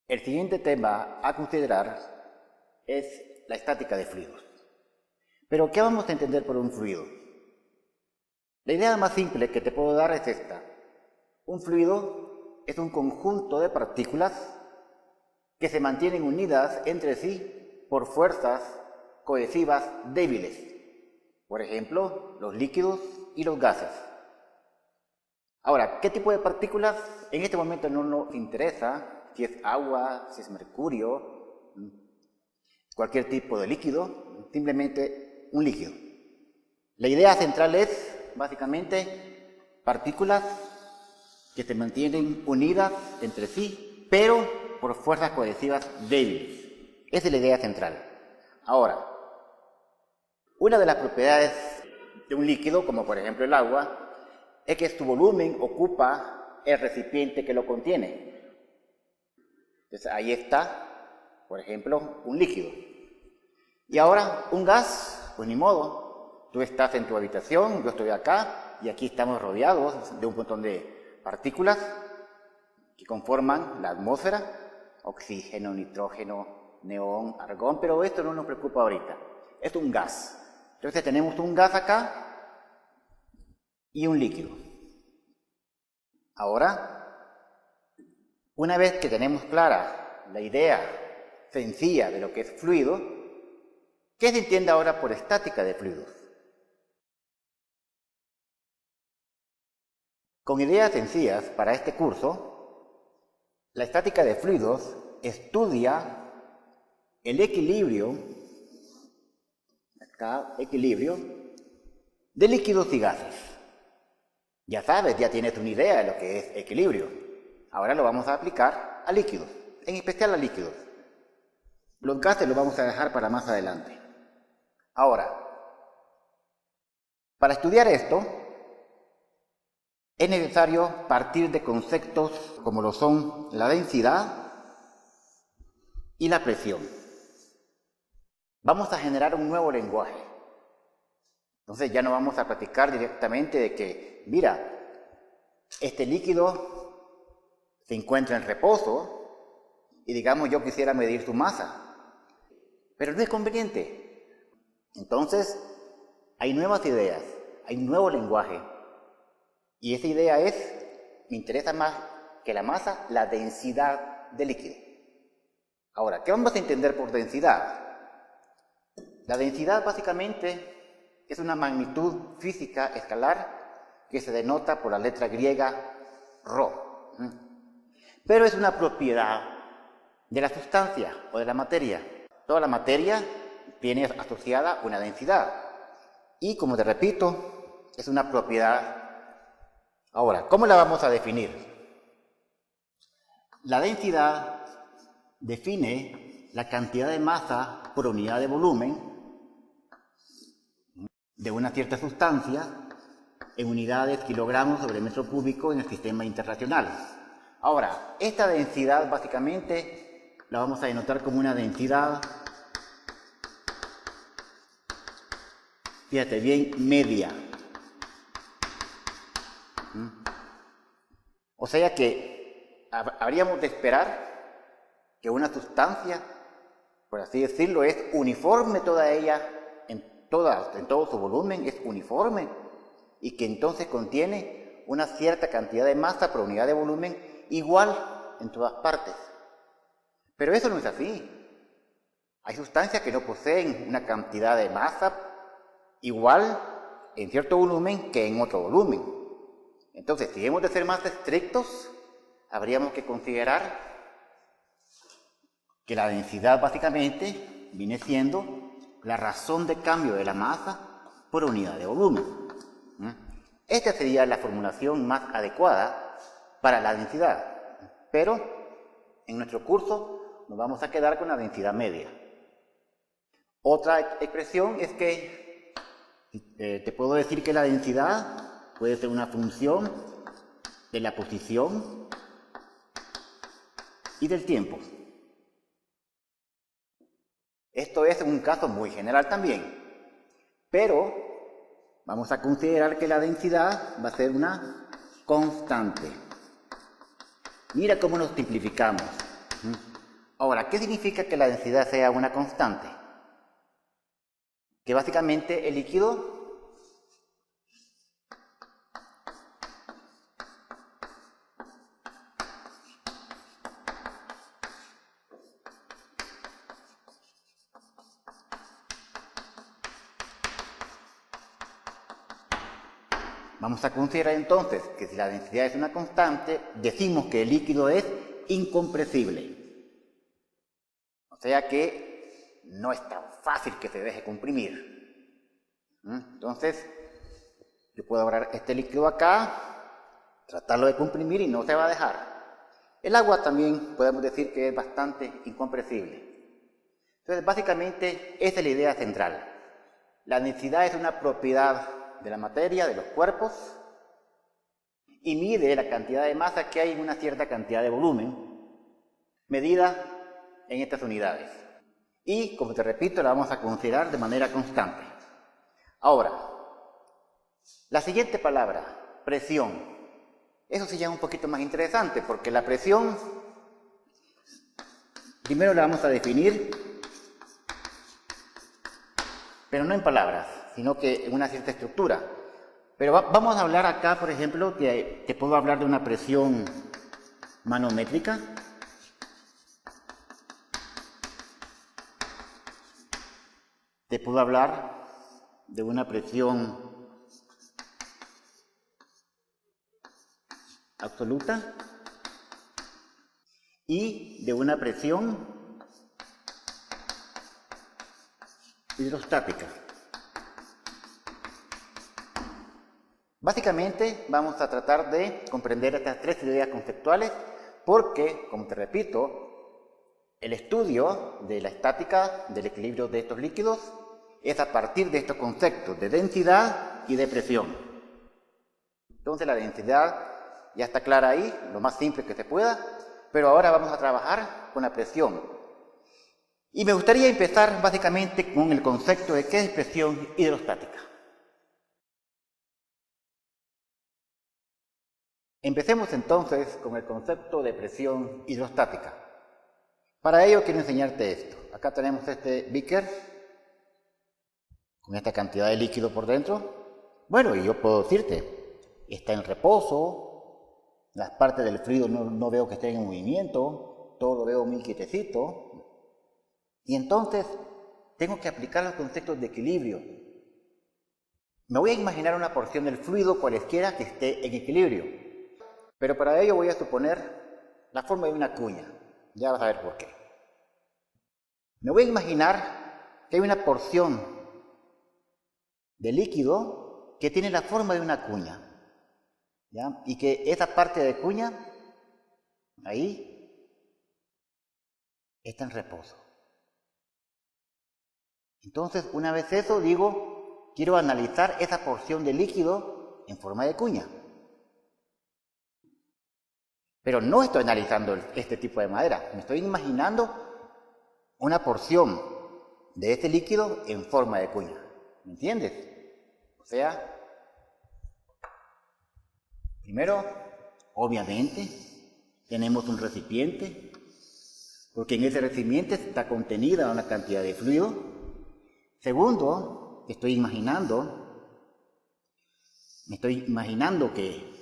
El siguiente tema a considerar es la estática de fluidos. Pero, ¿qué vamos a entender por un fluido? La idea más simple que te puedo dar es esta. Un fluido es un conjunto de partículas que se mantienen unidas entre sí por fuerzas cohesivas débiles. Por ejemplo, los líquidos y los gases. Ahora, ¿qué tipo de partículas? En este momento no nos interesa si es agua, si es mercurio, cualquier tipo de líquido, simplemente un líquido. La idea central es, básicamente, partículas que se mantienen unidas entre sí, pero por fuerzas cohesivas débiles. Esa es la idea central. Ahora, una de las propiedades de un líquido, como por ejemplo el agua, es que su volumen ocupa el recipiente que lo contiene. Entonces ahí está, por ejemplo, un líquido. Y ahora, un gas, pues ni modo. Tú estás en tu habitación, yo estoy acá, y aquí estamos rodeados de un montón de partículas que conforman la atmósfera, oxígeno, nitrógeno, neón, argón, pero esto no nos preocupa ahorita. Es un gas. Entonces tenemos un gas acá y un líquido. Ahora, una vez que tenemos clara la idea sencilla de lo que es fluido, ¿qué se entiende ahora por estática de fluidos? Con ideas sencillas para este curso, la estática de fluidos estudia el equilibrio, de líquidos y gases. Ya sabes, ya tienes una idea de lo que es equilibrio. Ahora lo vamos a aplicar a líquidos, en especial a líquidos. Los gases los vamos a dejar para más adelante. Ahora, para estudiar esto, es necesario partir de conceptos como lo son la densidad y la presión. Vamos a generar un nuevo lenguaje. Entonces ya no vamos a platicar directamente de que, mira, este líquido se encuentra en reposo y digamos yo quisiera medir su masa, pero no es conveniente. Entonces hay nuevas ideas, hay un nuevo lenguaje y esa idea es, me interesa más que la masa, la densidad del líquido. Ahora, ¿qué vamos a entender por densidad? La densidad básicamente es una magnitud física escalar que se denota por la letra griega ρ. Pero es una propiedad de la sustancia o de la materia. Toda la materia tiene asociada una densidad. Y como te repito, es una propiedad. Ahora, ¿cómo la vamos a definir? La densidad define la cantidad de masa por unidad de volumen de una cierta sustancia en unidades kilogramos sobre metro cúbico en el sistema internacional. Ahora, esta densidad básicamente la vamos a denotar como una densidad, fíjate bien, media. O sea que habríamos de esperar que una sustancia, por así decirlo, es uniforme toda ella, en todo su volumen es uniforme y que entonces contiene una cierta cantidad de masa por unidad de volumen igual en todas partes. Pero eso no es así. Hay sustancias que no poseen una cantidad de masa igual en cierto volumen que en otro volumen. Entonces, si hemos de ser más estrictos, habríamos que considerar que la densidad básicamente viene siendo la razón de cambio de la masa por unidad de volumen. Esta sería la formulación más adecuada para la densidad, pero en nuestro curso nos vamos a quedar con la densidad media. Otra expresión es que te puedo decir que la densidad puede ser una función de la posición y del tiempo. Esto es un caso muy general también, pero vamos a considerar que la densidad va a ser una constante. Mira cómo nos simplificamos. Ahora, ¿qué significa que la densidad sea una constante? Que básicamente el líquido vamos a considerar entonces que si la densidad es una constante, decimos que el líquido es incompresible. O sea que no es tan fácil que se deje comprimir. Entonces, yo puedo agarrar este líquido acá, tratarlo de comprimir y no se va a dejar. El agua también podemos decir que es bastante incompresible. Entonces, básicamente, esa es la idea central. La densidad es una propiedad de la materia, de los cuerpos, y mide la cantidad de masa que hay en una cierta cantidad de volumen, medida en estas unidades. Y, como te repito, la vamos a considerar de manera constante. Ahora, la siguiente palabra, presión. Eso sí ya es un poquito más interesante, porque la presión, primero la vamos a definir, pero no en palabras, sino que en una cierta estructura. Pero vamos a hablar acá, por ejemplo, que te puedo hablar de una presión manométrica. Te puedo hablar de una presión absoluta y de una presión hidrostática. Básicamente vamos a tratar de comprender estas tres ideas conceptuales porque, como te repito, el estudio de la estática del equilibrio de estos líquidos es a partir de estos conceptos de densidad y de presión. Entonces la densidad ya está clara ahí, lo más simple que se pueda, pero ahora vamos a trabajar con la presión. Y me gustaría empezar básicamente con el concepto de qué es presión hidrostática. Empecemos entonces con el concepto de presión hidrostática. Para ello quiero enseñarte esto. Acá tenemos este beaker con esta cantidad de líquido por dentro. Bueno, y yo puedo decirte, está en reposo, las partes del fluido no veo que estén en movimiento, todo lo veo muy quietecito. Y entonces tengo que aplicar los conceptos de equilibrio. Me voy a imaginar una porción del fluido cualesquiera que esté en equilibrio. Pero para ello voy a suponer la forma de una cuña. Ya vas a ver por qué. Me voy a imaginar que hay una porción de líquido que tiene la forma de una cuña. ¿Ya? Y que esa parte de cuña, ahí, está en reposo. Entonces, una vez eso, digo, quiero analizar esa porción de líquido en forma de cuña. Pero no estoy analizando este tipo de madera, me estoy imaginando una porción de este líquido en forma de cuña. ¿Me entiendes? O sea, primero, obviamente, tenemos un recipiente, porque en ese recipiente está contenida una cantidad de fluido. Segundo, me estoy imaginando que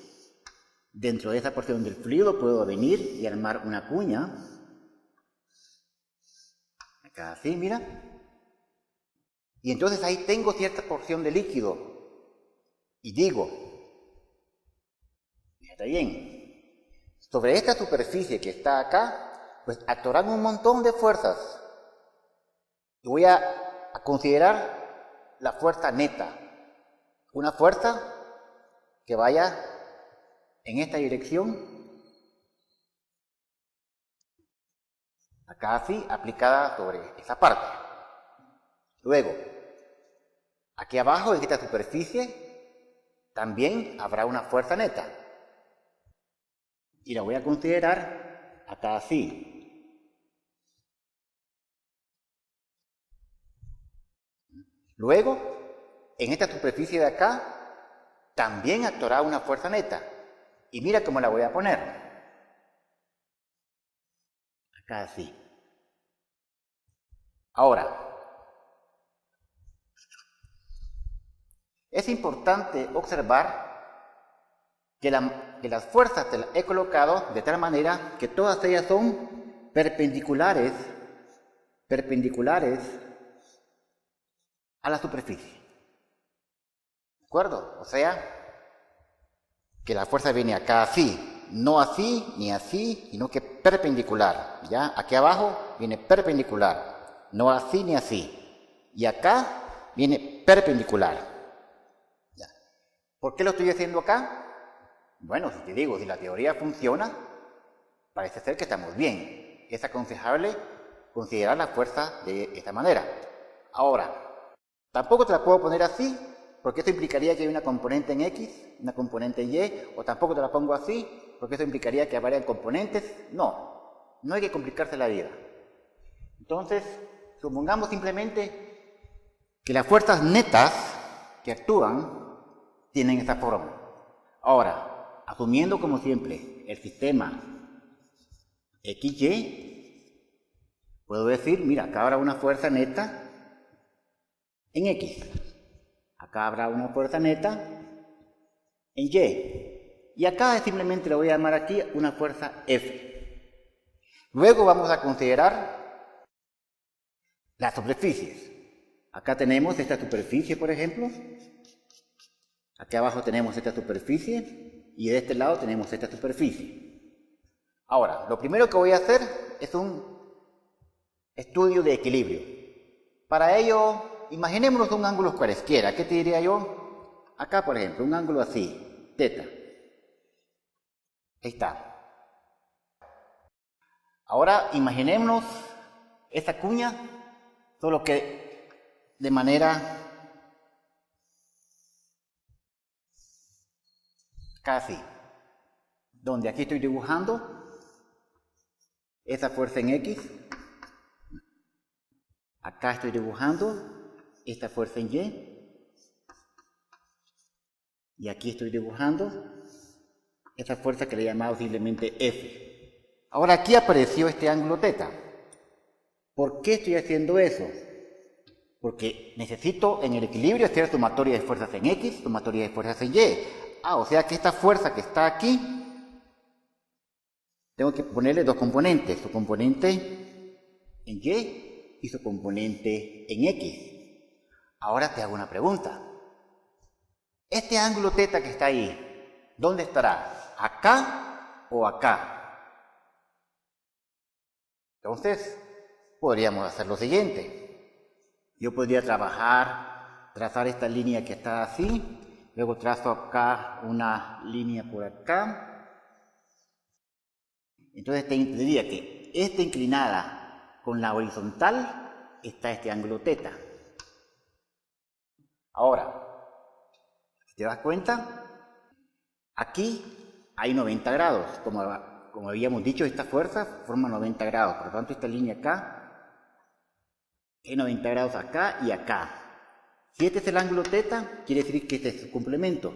dentro de esa porción del fluido puedo venir y armar una cuña. Acá así, mira. Y entonces ahí tengo cierta porción de líquido. Y digo, fíjate bien, sobre esta superficie que está acá, pues actuarán un montón de fuerzas. Y voy a considerar la fuerza neta. Una fuerza que vaya en esta dirección, acá así, aplicada sobre esa parte. Luego, aquí abajo, en esta superficie, también habrá una fuerza neta. Y la voy a considerar acá así. Luego, en esta superficie de acá, también actuará una fuerza neta. Y mira cómo la voy a poner. Acá así. Ahora, es importante observar que las fuerzas te las he colocado de tal manera que todas ellas son perpendiculares a la superficie. ¿De acuerdo? O sea, que la fuerza viene acá así, no así ni así, sino que perpendicular. ¿Ya? Aquí abajo viene perpendicular, no así ni así. Y acá viene perpendicular. ¿Ya? ¿Por qué lo estoy haciendo acá? Bueno, si te digo, si la teoría funciona, parece ser que estamos bien. Es aconsejable considerar la fuerza de esta manera. Ahora, tampoco te la puedo poner así, porque esto implicaría que hay una componente en X, una componente en Y, o tampoco te la pongo así, porque esto implicaría que varían componentes. No, no hay que complicarse la vida. Entonces, supongamos simplemente que las fuerzas netas que actúan tienen esta forma. Ahora, asumiendo como siempre el sistema XY, puedo decir, mira, acá habrá una fuerza neta en X. Acá habrá una fuerza neta en Y. Y acá simplemente le voy a llamar aquí una fuerza F. Luego vamos a considerar las superficies. Acá tenemos esta superficie, por ejemplo. Aquí abajo tenemos esta superficie. Y de este lado tenemos esta superficie. Ahora, lo primero que voy a hacer es un estudio de equilibrio. Para ello, imaginémonos un ángulo cualesquiera. ¿Qué te diría yo? Acá, por ejemplo, un ángulo así, teta. Ahí está. Ahora, imaginémonos esta cuña, solo que de manera casi, donde aquí estoy dibujando esa fuerza en X, acá estoy dibujando esta fuerza en y aquí estoy dibujando esta fuerza que le he llamado simplemente F. Ahora aquí apareció este ángulo teta. ¿Por qué estoy haciendo eso? Porque necesito en el equilibrio hacer sumatoria de fuerzas en X, sumatoria de fuerzas en Y. O sea que esta fuerza que está aquí, tengo que ponerle dos componentes, su componente en Y y su componente en X. Ahora te hago una pregunta. Este ángulo teta que está ahí, ¿dónde estará? ¿Acá o acá? Entonces, podríamos hacer lo siguiente. Yo podría trazar esta línea que está así, luego trazo acá una línea por acá. Entonces te diría que esta inclinada con la horizontal está este ángulo teta. Ahora, si te das cuenta, aquí hay 90 grados. Como habíamos dicho, esta fuerza forma 90 grados. Por lo tanto, esta línea acá hay 90 grados acá y acá. Si este es el ángulo teta, quiere decir que este es su complemento,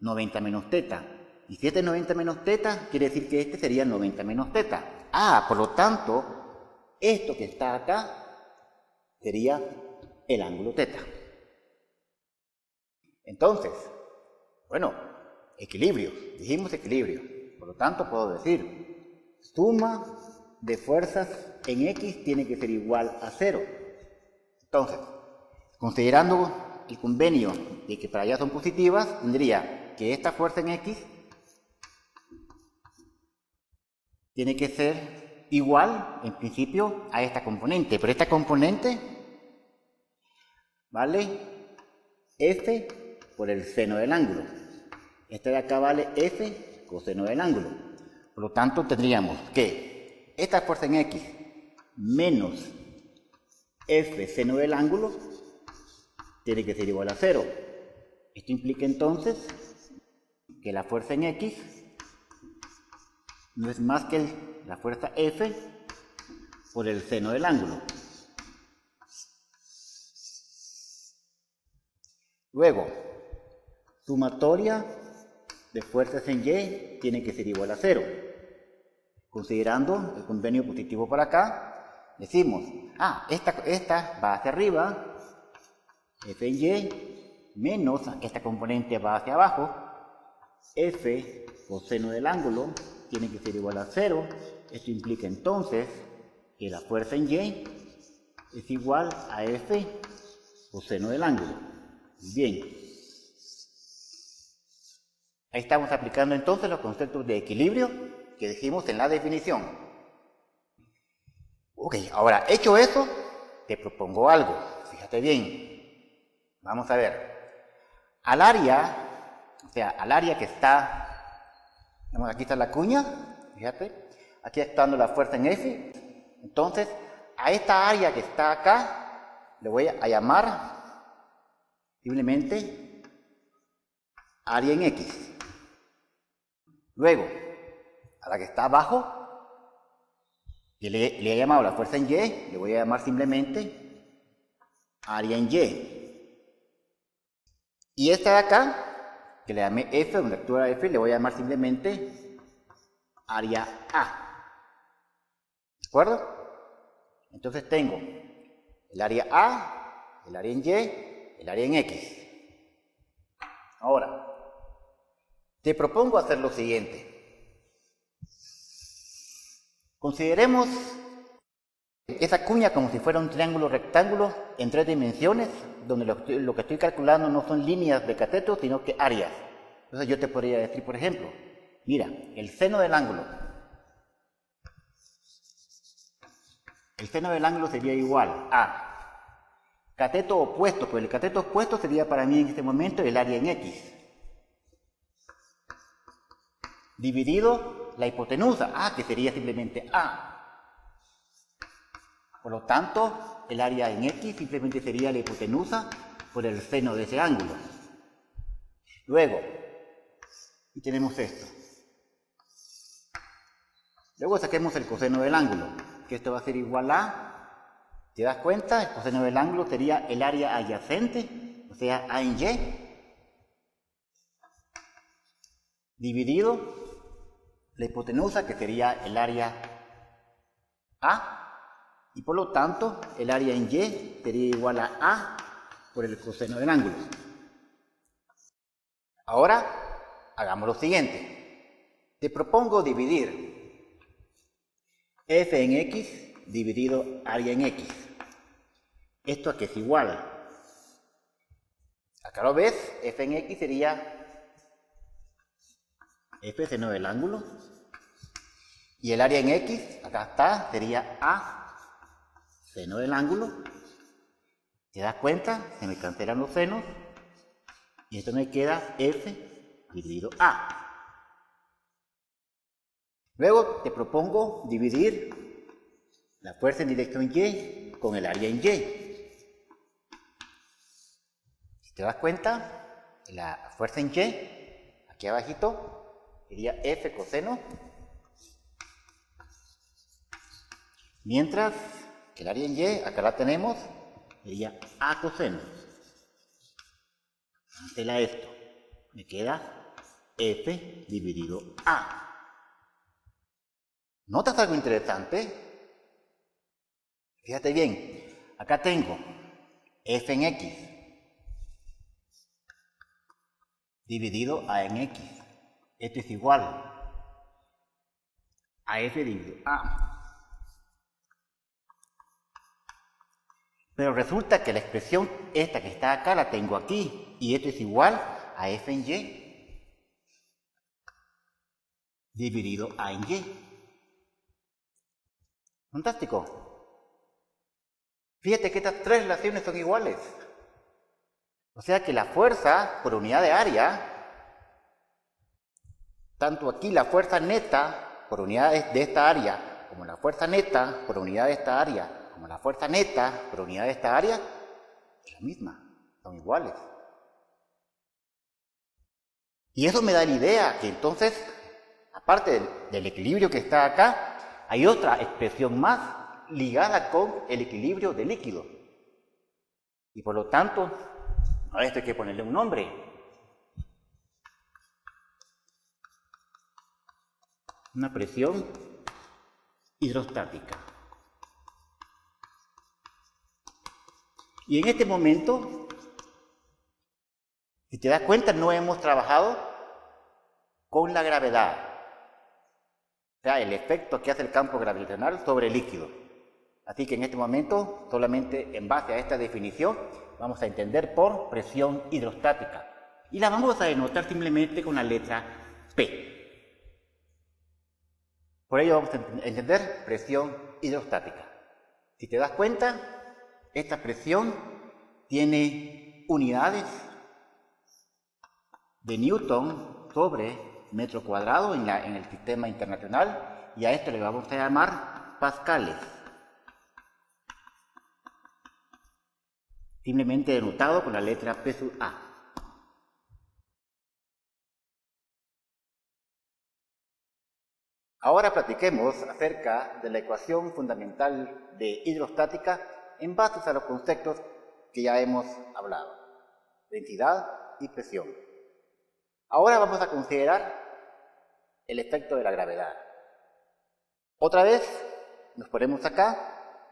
90 menos teta. Y si este es 90 menos teta, quiere decir que este sería 90 menos teta. Por lo tanto, esto que está acá sería el ángulo teta. Entonces, bueno, equilibrio, dijimos equilibrio. Por lo tanto, puedo decir, suma de fuerzas en X tiene que ser igual a 0. Entonces, considerando el convenio de que para allá son positivas, tendría que esta fuerza en X tiene que ser igual, en principio, a esta componente. Pero esta componente vale F por el seno del ángulo. Esta de acá vale F coseno del ángulo. Por lo tanto, tendríamos que esta fuerza en X menos F seno del ángulo tiene que ser igual a 0. Esto implica entonces que la fuerza en X no es más que la fuerza F por el seno del ángulo. Luego, sumatoria de fuerzas en Y tiene que ser igual a 0. Considerando el convenio positivo para acá, decimos, esta va hacia arriba, f en y, menos esta componente va hacia abajo, f coseno del ángulo tiene que ser igual a 0. Esto implica entonces que la fuerza en y es igual a f coseno del ángulo. Bien. Ahí estamos aplicando entonces los conceptos de equilibrio que dijimos en la definición. Ok, ahora hecho eso, te propongo algo. Fíjate bien. Vamos a ver. Al área, al área que está, aquí está la cuña, fíjate, aquí está dando la fuerza en F. Entonces, a esta área que está acá, le voy a llamar simplemente área en X. Luego, a la que está abajo, que le he llamado la fuerza en Y, le voy a llamar simplemente área en Y. Y esta de acá, que le llamé F, donde actúa F, le voy a llamar simplemente área A. ¿De acuerdo? Entonces tengo el área A, el área en Y, el área en X. Ahora, te propongo hacer lo siguiente. Consideremos esa cuña como si fuera un triángulo rectángulo en 3 dimensiones, donde lo que estoy calculando no son líneas de cateto, sino que áreas. Entonces yo te podría decir, por ejemplo, mira, el seno del ángulo. El seno del ángulo sería igual a cateto opuesto, pues el cateto opuesto sería para mí en este momento el área en X. Dividido la hipotenusa, que sería simplemente A. Por lo tanto, el área en X simplemente sería la hipotenusa por el seno de ese ángulo. Luego, y tenemos esto. Luego saquemos el coseno del ángulo, que esto va a ser igual a, ¿te das cuenta? El coseno del ángulo sería el área adyacente, o sea, A en Y, dividido la hipotenusa, que sería el área A, y por lo tanto el área en Y sería igual a A por el coseno del ángulo. Ahora hagamos lo siguiente. Te propongo dividir f en x dividido área en x. ¿Esto a qué es igual? Acá lo ves, f en x sería f seno del ángulo. Y el área en x, acá está, sería a seno del ángulo. ¿Te das cuenta? Se me cancelan los senos. Y esto me queda f dividido a. Luego te propongo dividir la fuerza en dirección y con el área en y. Si te das cuenta, la fuerza en y, aquí abajito, sería f coseno. Mientras que el área en y, acá la tenemos, sería a coseno. Cancela esto. Me queda f dividido a. ¿Notas algo interesante? Fíjate bien. Acá tengo f en x dividido a en x. Esto es igual a f dividido a. Pero resulta que la expresión esta que está acá la tengo aquí. Y esto es igual a f en y dividido a en y. Fantástico. Fíjate que estas tres relaciones son iguales. O sea que la fuerza por unidad de área, tanto aquí la fuerza neta por unidad de esta área, como la fuerza neta por unidad de esta área, como la fuerza neta por unidad de esta área, es la misma, son iguales. Y eso me da la idea que entonces, aparte del equilibrio que está acá, hay otra expresión más ligada con el equilibrio del líquido. Y por lo tanto, a esto hay que ponerle un nombre. Una presión hidrostática. Y en este momento, si te das cuenta, no hemos trabajado con la gravedad. O sea, el efecto que hace el campo gravitacional sobre el líquido. Así que en este momento, solamente en base a esta definición, vamos a entender por presión hidrostática. Y la vamos a denotar simplemente con la letra P. Por ello vamos a entender presión hidrostática. Si te das cuenta, esta presión tiene unidades de Newton sobre metro cuadrado en el sistema internacional, y a esto le vamos a llamar pascales. Simplemente denotado con la letra P sub A. Ahora platiquemos acerca de la ecuación fundamental de hidrostática en base a los conceptos que ya hemos hablado: densidad y presión. Ahora vamos a considerar el efecto de la gravedad. Otra vez nos ponemos acá,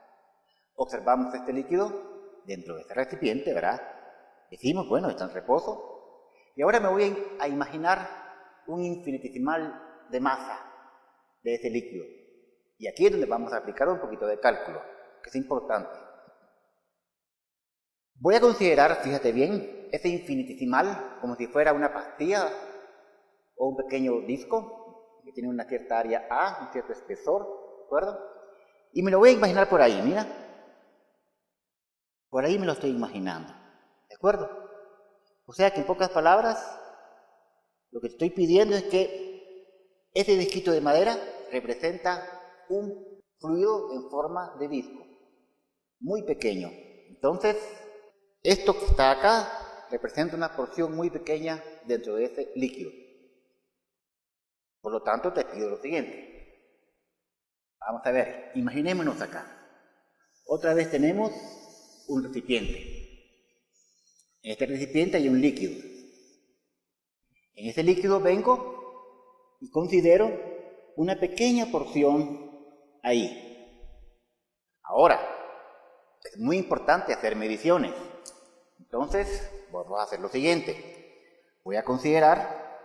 observamos este líquido dentro de este recipiente, ¿verdad? Decimos, bueno, está en reposo. Y ahora me voy a imaginar un infinitesimal de masa de ese líquido. Y aquí es donde vamos a aplicar un poquito de cálculo, que es importante. Voy a considerar, fíjate bien, ese infinitesimal como si fuera una pastilla o un pequeño disco que tiene una cierta área A, un cierto espesor, ¿de acuerdo? Y me lo voy a imaginar por ahí, mira. Por ahí me lo estoy imaginando, ¿de acuerdo? O sea que en pocas palabras, lo que estoy pidiendo es que ese disquito de madera representa un fluido en forma de disco, muy pequeño. Entonces, esto que está acá representa una porción muy pequeña dentro de ese líquido. Por lo tanto, te pido lo siguiente. Vamos a ver, imaginémonos acá. Otra vez tenemos un recipiente. En este recipiente hay un líquido. En ese líquido vengo y considero una pequeña porción ahí. Ahora, es muy importante hacer mediciones. Entonces, vamos a hacer lo siguiente. Voy a considerar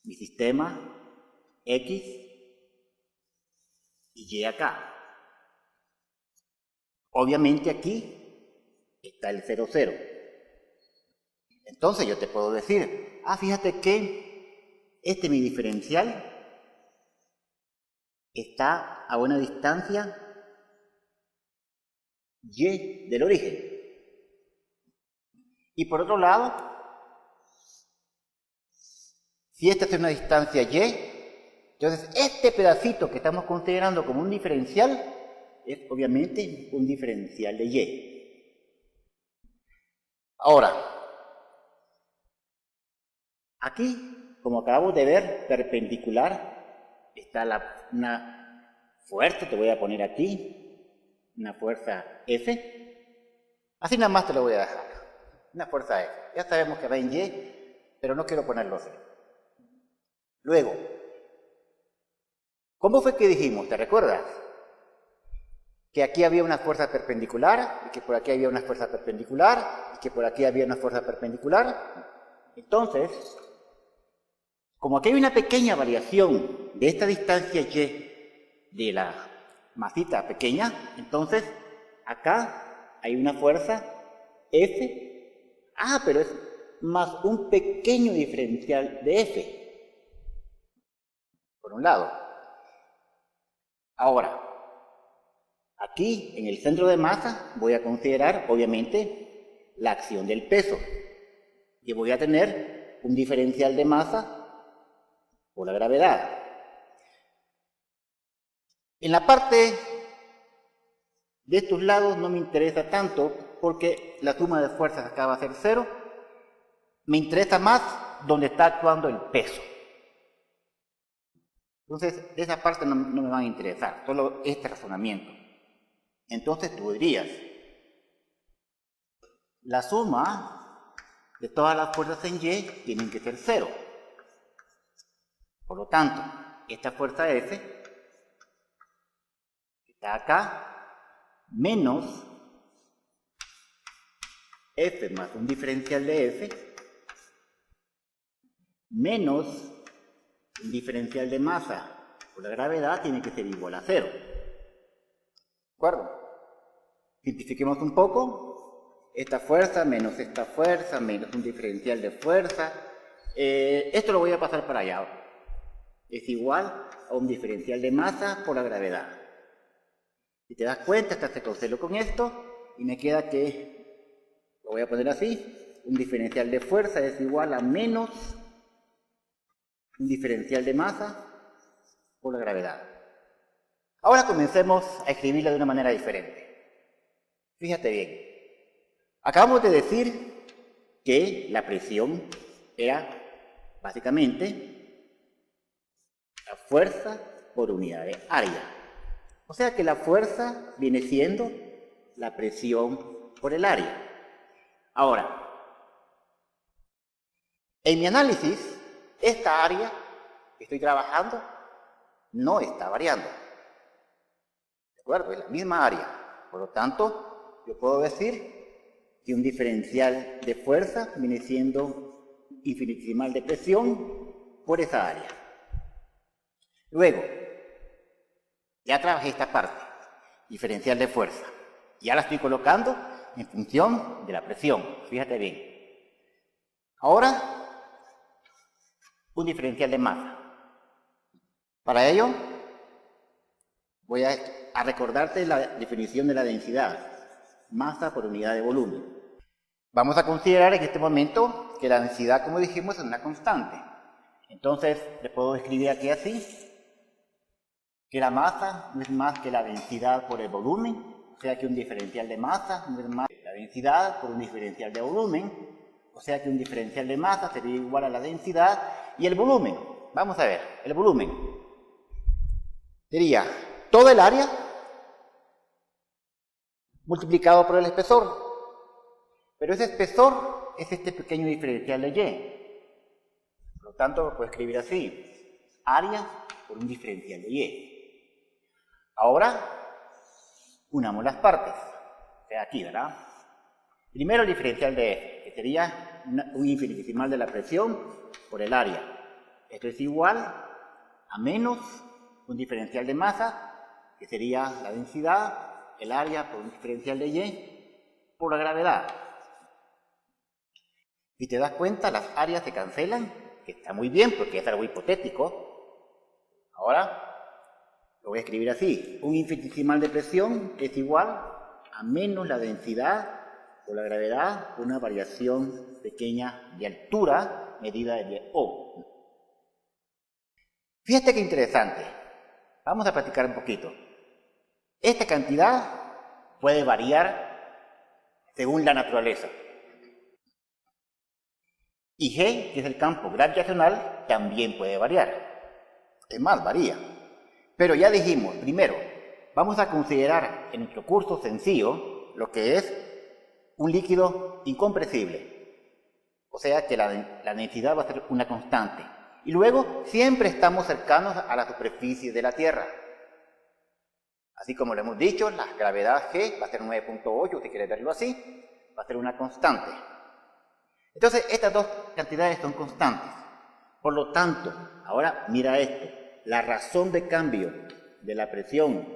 mi sistema X y Y acá. Obviamente aquí está el 0, 0. Entonces yo te puedo decir, fíjate que mi diferencial está a una distancia Y del origen. Y por otro lado, si esta es una distancia Y, entonces este pedacito que estamos considerando como un diferencial es obviamente un diferencial de Y. Ahora, aquí, como acabamos de ver, perpendicular, está una fuerza, te voy a poner aquí, una fuerza F. Así nada más te lo voy a dejar, una fuerza F. Ya sabemos que va en Y, pero no quiero ponerlo así. Luego, ¿cómo fue que dijimos? ¿Te recuerdas? Que aquí había una fuerza perpendicular, y que por aquí había una fuerza perpendicular, y que por aquí había una fuerza perpendicular. Entonces, como aquí hay una pequeña variación de esta distancia Y de la masita pequeña, entonces acá hay una fuerza F, pero es más un pequeño diferencial de F, por un lado. Ahora, aquí, en el centro de masa, voy a considerar, obviamente, la acción del peso. Y voy a tener un diferencial de masa por la gravedad. En la parte de estos lados no me interesa tanto, porque la suma de fuerzas acá va a ser 0. Me interesa más donde está actuando el peso. Entonces, de esa parte no me van a interesar, solo este razonamiento. Entonces tú dirías, la suma de todas las fuerzas en Y tienen que ser 0. Por lo tanto, esta fuerza F está acá, menos F más un diferencial de F menos un diferencial de masa por la gravedad tiene que ser igual a 0. ¿De acuerdo? Simplifiquemos un poco. Esta fuerza menos un diferencial de fuerza. Esto lo voy a pasar para allá. Es igual a un diferencial de masa por la gravedad. Si te das cuenta, se cancela con esto y me queda que, lo voy a poner así, un diferencial de fuerza es igual a menos un diferencial de masa por la gravedad. Ahora comencemos a escribirlo de una manera diferente. Fíjate bien. Acabamos de decir que la presión era básicamente la fuerza por unidad de área. O sea que la fuerza viene siendo la presión por el área. Ahora, en mi análisis, esta área que estoy trabajando no está variando. ¿De acuerdo? Es la misma área. Por lo tanto, yo puedo decir que un diferencial de fuerza viene siendo infinitesimal de presión por esa área. Luego, ya trabajé esta parte, diferencial de fuerza. Ya la estoy colocando en función de la presión. Fíjate bien. Ahora, un diferencial de masa. Para ello, voy a recordarte la definición de la densidad. Masa por unidad de volumen. Vamos a considerar en este momento que la densidad, como dijimos, es una constante. Entonces, le puedo escribir aquí así, que la masa no es más que la densidad por el volumen, o sea que un diferencial de masa no es más que la densidad por un diferencial de volumen, o sea que un diferencial de masa sería igual a la densidad y el volumen. Vamos a ver, el volumen sería todo el área multiplicado por el espesor. Pero ese espesor es este pequeño diferencial de Y. Por lo tanto, lo puedo escribir así. Área por un diferencial de Y. Ahora, unamos las partes. O sea, aquí, ¿verdad? Primero el diferencial de F, que sería un infinitesimal de la presión por el área. Esto es igual a menos un diferencial de masa, que sería la densidad, el área por un diferencial de Y, por la gravedad. Si te das cuenta, las áreas se cancelan, que está muy bien porque es algo hipotético. Ahora, lo voy a escribir así. Un infinitesimal de presión es igual a menos la densidad por la gravedad por una variación pequeña de altura medida de O. Fíjate qué interesante. Vamos a practicar un poquito. Esta cantidad puede variar según la naturaleza. Y G, que es el campo gravitacional, también puede variar. Es más, varía. Pero ya dijimos, primero, vamos a considerar en nuestro curso sencillo lo que es un líquido incompresible. O sea que la densidad va a ser una constante. Y luego, siempre estamos cercanos a la superficie de la Tierra. Así como lo hemos dicho, la gravedad G va a ser 9.8, si quieres verlo así, va a ser una constante. Entonces, estas dos cantidades son constantes. Por lo tanto, ahora mira esto. La razón de cambio de la presión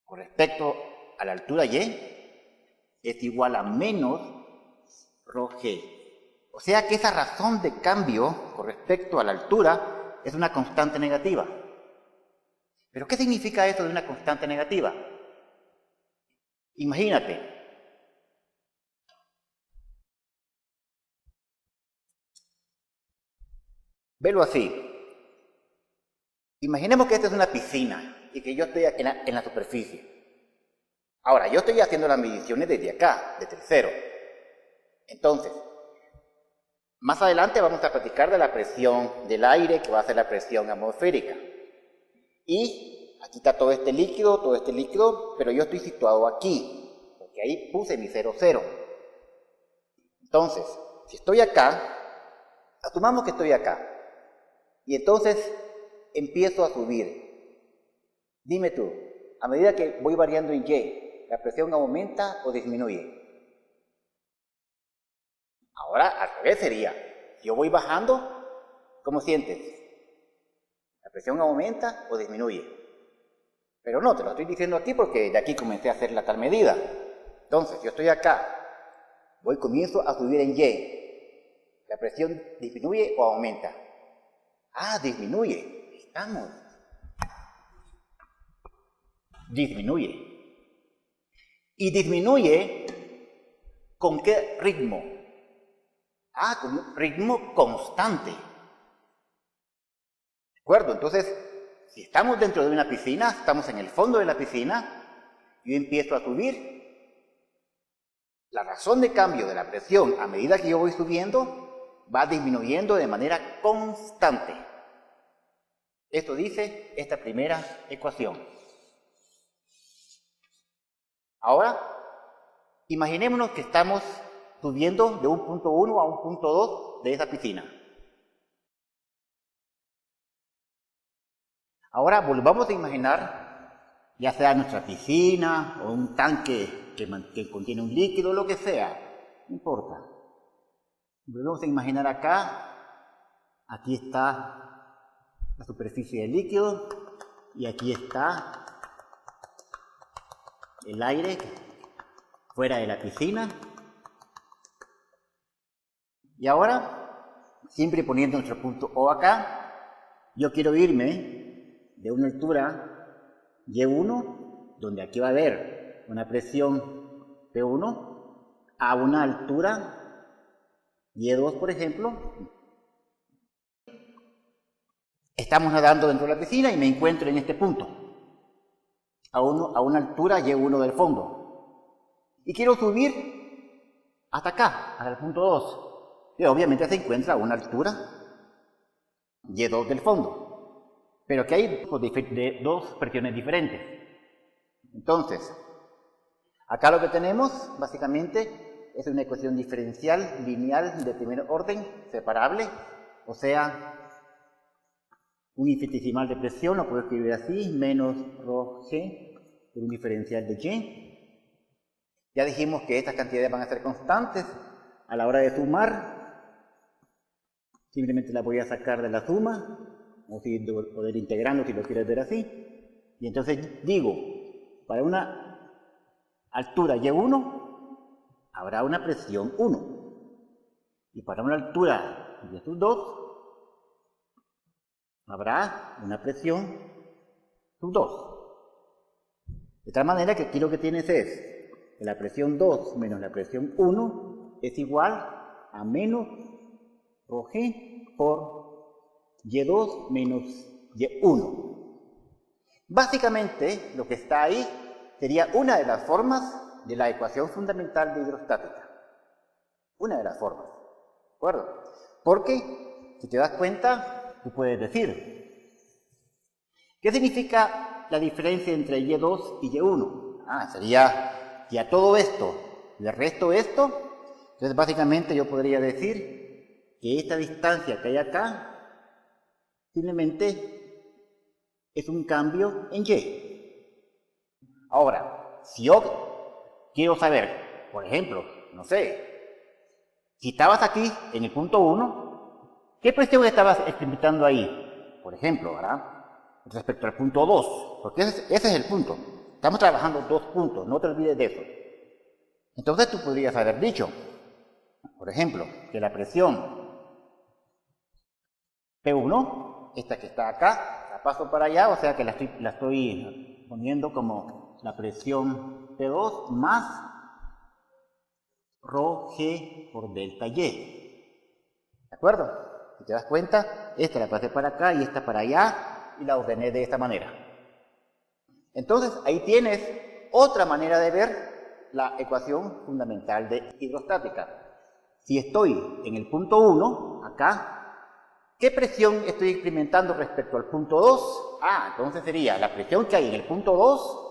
con respecto a la altura Y es igual a menos ρg. O sea que esa razón de cambio con respecto a la altura es una constante negativa. ¿Pero qué significa eso de una constante negativa? Imagínate. Velo así. Imaginemos que esta es una piscina y que yo estoy aquí en la superficie. Ahora, yo estoy haciendo las mediciones desde acá, desde el cero. Entonces, más adelante vamos a platicar de la presión del aire, que va a ser la presión atmosférica. Y aquí está todo este líquido, pero yo estoy situado aquí, porque ahí puse mi 0, 0. Entonces, si estoy acá, asumamos que estoy acá. Y entonces empiezo a subir. Dime tú, a medida que voy variando en Y, ¿la presión aumenta o disminuye? Ahora al revés sería, yo voy bajando, ¿cómo sientes? ¿La presión aumenta o disminuye? Pero no, te lo estoy diciendo aquí porque de aquí comencé a hacer la tal medida. Entonces, yo estoy acá, comienzo a subir en Y. ¿La presión disminuye o aumenta? Ah, disminuye. Estamos. Disminuye. ¿Y disminuye con qué ritmo? Ah, con un ritmo constante. ¿De acuerdo? Entonces, si estamos dentro de una piscina, estamos en el fondo de la piscina, yo empiezo a subir. La razón de cambio de la presión a medida que yo voy subiendo va disminuyendo de manera constante. Esto dice esta primera ecuación. Ahora, imaginémonos que estamos subiendo de un punto 1 a un punto 2 de esa piscina. Ahora volvamos a imaginar, ya sea nuestra piscina o un tanque que contiene un líquido, lo que sea, no importa. Volvemos a imaginar aquí está la superficie del líquido y aquí está el aire fuera de la piscina. Y ahora, siempre poniendo nuestro punto O acá, yo quiero irme de una altura Y1, donde aquí va a haber una presión P1, a una altura Y2, por ejemplo. Estamos nadando dentro de la piscina y me encuentro en este punto, a una altura Y1 del fondo. Y quiero subir hasta acá, hasta el punto 2. Que obviamente se encuentra a una altura Y2 del fondo, pero que hay dos presiones diferentes. Entonces, acá lo que tenemos básicamente es una ecuación diferencial lineal de primer orden separable, o sea, un infinitesimal de presión, lo puedo escribir así, menos ρg por un diferencial de y. Ya dijimos que estas cantidades van a ser constantes a la hora de sumar. Simplemente la voy a sacar de la suma, o poder integrarlo si lo quieres ver así. Y entonces digo, para una altura Y1 habrá una presión 1. Y para una altura Y2 habrá una presión 2. De tal manera que aquí lo que tienes es que la presión 2 menos la presión 1 es igual a menos ρg por Y2 menos Y1. Básicamente, lo que está ahí sería una de las formas de la ecuación fundamental de hidrostática. Una de las formas. ¿De acuerdo? Porque, si te das cuenta, tú puedes decir, ¿qué significa la diferencia entre Y2 y Y1? Sería, si a todo esto le resto esto, entonces básicamente yo podría decir que esta distancia que hay acá simplemente es un cambio en Y. Ahora, si yo quiero saber, por ejemplo, no sé, si estabas aquí en el punto 1, ¿qué presión estabas experimentando ahí? Por ejemplo, ¿verdad? Respecto al punto 2, porque ese es el punto. Estamos trabajando dos puntos, no te olvides de eso. Entonces tú podrías haber dicho, por ejemplo, que la presión P1, esta que está acá, la paso para allá, o sea que la estoy poniendo como la presión P2 más ρg por delta Y. ¿De acuerdo? Si te das cuenta, esta la pasé para acá y esta para allá y la ordené de esta manera. Entonces, ahí tienes otra manera de ver la ecuación fundamental de hidrostática. Si estoy en el punto 1, acá, ¿qué presión estoy experimentando respecto al punto 2? Entonces sería la presión que hay en el punto 2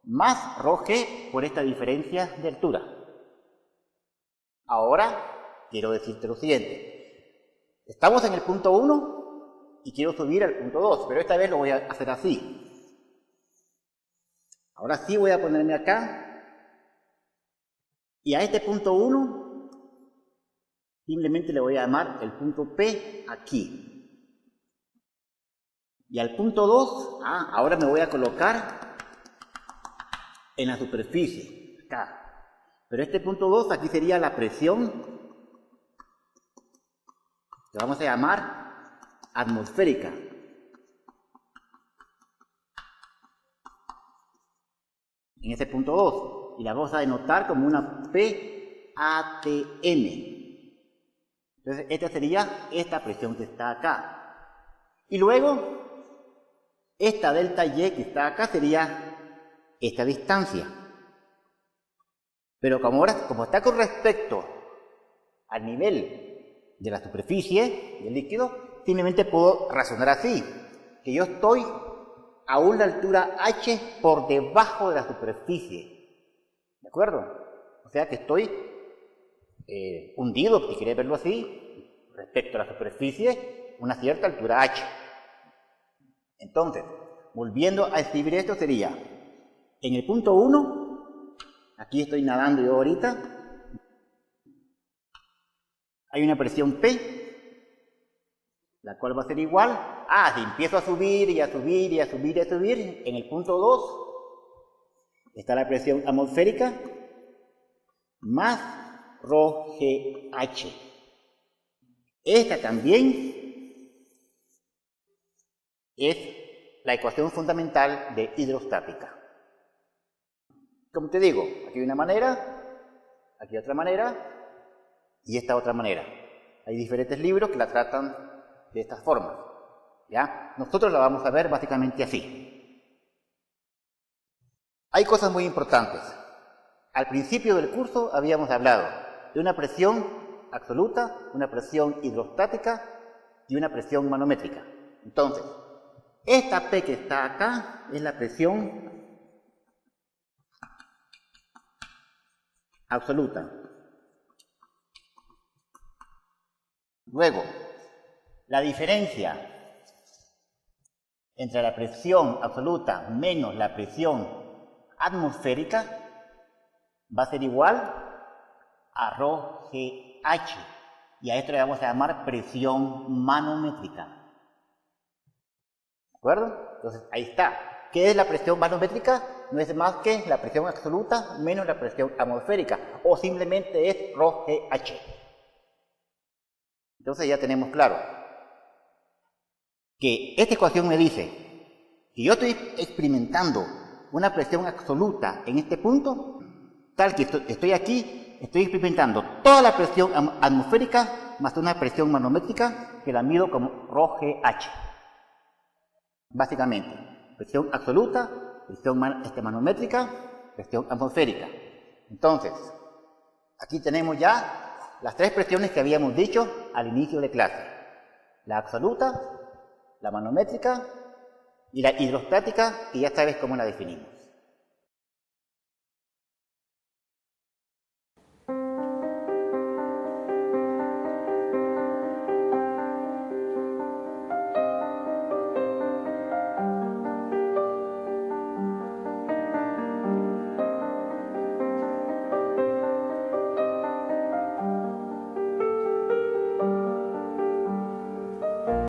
más ρg por esta diferencia de altura. Ahora, quiero decirte lo siguiente. Estamos en el punto 1 y quiero subir al punto 2, pero esta vez lo voy a hacer así. Ahora sí voy a ponerme acá y a este punto 1 simplemente le voy a llamar el punto P aquí. Y al punto 2, ahora me voy a colocar en la superficie, acá. Pero este punto 2 aquí sería la presión, que vamos a llamar atmosférica. En ese punto 2. Y la vamos a denotar como una PATM. Entonces, esta sería esta presión que está acá. Y luego, esta delta Y que está acá sería esta distancia. Pero como está con respecto al nivel de la superficie del líquido, simplemente puedo razonar así, que yo estoy a una altura h por debajo de la superficie. ¿De acuerdo? O sea que estoy hundido, si queréis verlo así, respecto a la superficie, una cierta altura h. Entonces, volviendo a escribir esto sería, en el punto 1, aquí estoy nadando yo ahorita, hay una presión P, la cual va a ser igual, si empiezo a subir y a subir y a subir y a subir, en el punto 2 está la presión atmosférica más ρGH. Esta también es la ecuación fundamental de hidrostática. Como te digo, aquí hay una manera, aquí otra manera y esta otra manera. Hay diferentes libros que la tratan de esta forma. ¿Ya? Nosotros la vamos a ver básicamente así. Hay cosas muy importantes. Al principio del curso habíamos hablado de una presión absoluta, una presión hidrostática y una presión manométrica. Entonces, esta P que está acá es la presión absoluta. Luego, la diferencia entre la presión absoluta menos la presión atmosférica va a ser igual a ρGH, y a esto le vamos a llamar presión manométrica. ¿De acuerdo? Entonces, ahí está. ¿Qué es la presión manométrica? No es más que la presión absoluta menos la presión atmosférica, o simplemente es ρGH. Entonces ya tenemos claro que esta ecuación me dice que yo estoy experimentando una presión absoluta en este punto, tal que estoy aquí, estoy experimentando toda la presión atmosférica más una presión manométrica que la mido como ρGH. Básicamente, presión absoluta, presión manométrica, presión atmosférica. Entonces, aquí tenemos ya las tres presiones que habíamos dicho al inicio de clase. La absoluta, la manométrica y la hidrostática, que ya sabes cómo la definimos.